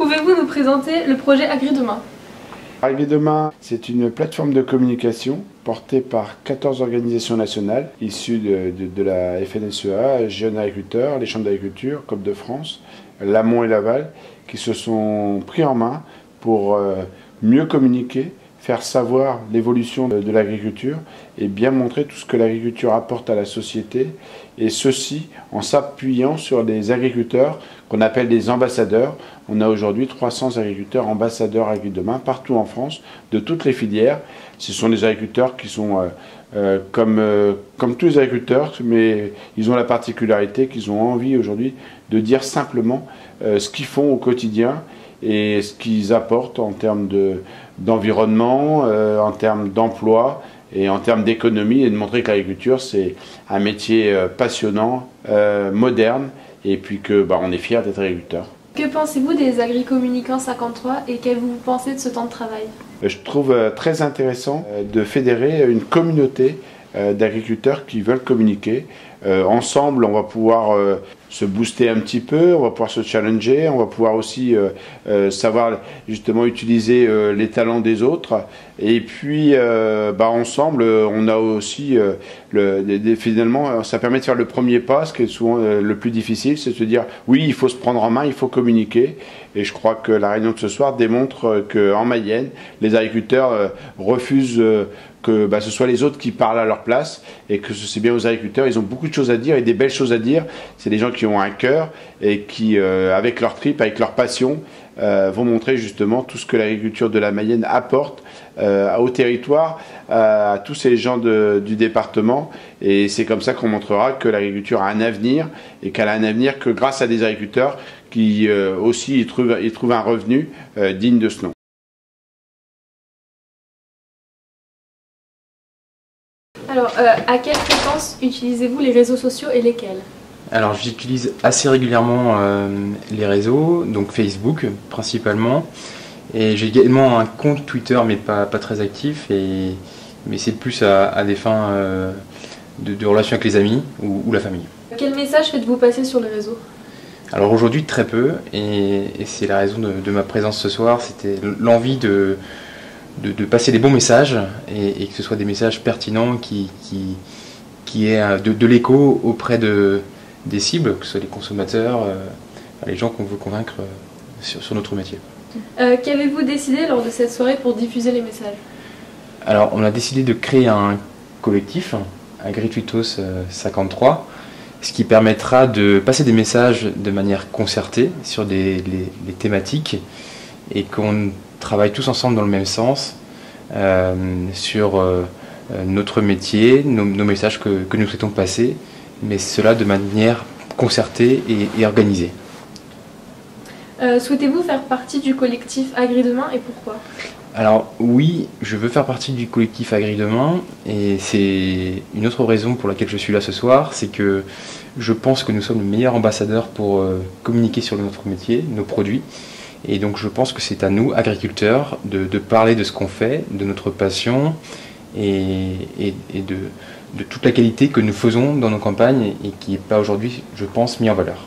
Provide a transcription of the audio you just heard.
Pouvez-vous nous présenter le projet Agridemain? Agridemain, c'est une plateforme de communication portée par 14 organisations nationales issues de la FNSEA, Jeunes Agriculteurs, les chambres d'agriculture, COP de France, l'amont et l'aval, qui se sont pris en main pour mieux communiquer, faire savoir l'évolution de l'agriculture et bien montrer tout ce que l'agriculture apporte à la société, et ceci en s'appuyant sur les agriculteurs qu'on appelle des ambassadeurs. On a aujourd'hui 300 agriculteurs ambassadeurs Agridemain partout en France, de toutes les filières. Ce sont des agriculteurs qui sont comme tous les agriculteurs, mais ils ont la particularité qu'ils ont envie aujourd'hui de dire simplement ce qu'ils font au quotidien et ce qu'ils apportent en termes d'environnement, en termes d'emploi et en termes d'économie, et de montrer que l'agriculture c'est un métier passionnant, moderne, et puis que on est fiers d'être agriculteurs. Que pensez-vous des Agricommunicants 53 et qu'avez-vous pensé de ce temps de travail? Je trouve très intéressant de fédérer une communauté d'agriculteurs qui veulent communiquer. Ensemble, on va pouvoir se booster un petit peu, on va pouvoir se challenger, on va pouvoir aussi savoir justement utiliser les talents des autres. Et puis, ensemble, on a aussi, finalement, ça permet de faire le premier pas, ce qui est souvent le plus difficile, c'est de se dire, oui, il faut se prendre en main, il faut communiquer. Et je crois que la réunion de ce soir démontre qu'en Mayenne, les agriculteurs refusent que ce soit les autres qui parlent à leur place, et que c'est bien aux agriculteurs, ils ont beaucoup de choses à dire et des belles choses à dire. C'est des gens qui ont un cœur et qui, avec leur tripes, avec leur passion, vont montrer justement tout ce que l'agriculture de la Mayenne apporte au territoire, à tous ces gens du département. Et c'est comme ça qu'on montrera que l'agriculture a un avenir, et qu'elle a un avenir que grâce à des agriculteurs qui aussi y trouvent un revenu digne de ce nom. Alors, à quelle fréquence utilisez-vous les réseaux sociaux et lesquels? Alors j'utilise assez régulièrement les réseaux, donc Facebook principalement, et j'ai également un compte Twitter mais pas très actif, mais c'est plus à des fins de relations avec les amis ou la famille. Quel message faites-vous passer sur les réseaux? Alors aujourd'hui très peu, et c'est la raison de ma présence ce soir, c'était l'envie de passer des bons messages, et que ce soit des messages pertinents qui aient de l'écho auprès des cibles, que ce soit les consommateurs, les gens qu'on veut convaincre sur notre métier. Qu'avez-vous décidé lors de cette soirée pour diffuser les messages? Alors on a décidé de créer un collectif, Agritweetos 53, ce qui permettra de passer des messages de manière concertée sur les thématiques, et qu'on travaille tous ensemble dans le même sens sur notre métier, nos messages que nous souhaitons passer, mais cela de manière concertée et organisée. Souhaitez-vous faire partie du collectif Agridemain, et pourquoi? Alors oui, je veux faire partie du collectif Agridemain, et c'est une autre raison pour laquelle je suis là ce soir, c'est que je pense que nous sommes les meilleurs ambassadeurs pour communiquer sur notre métier, nos produits. Et donc je pense que c'est à nous, agriculteurs, de parler de ce qu'on fait, de notre passion, et de toute la qualité que nous faisons dans nos campagnes, et qui n'est pas aujourd'hui, je pense, mis en valeur.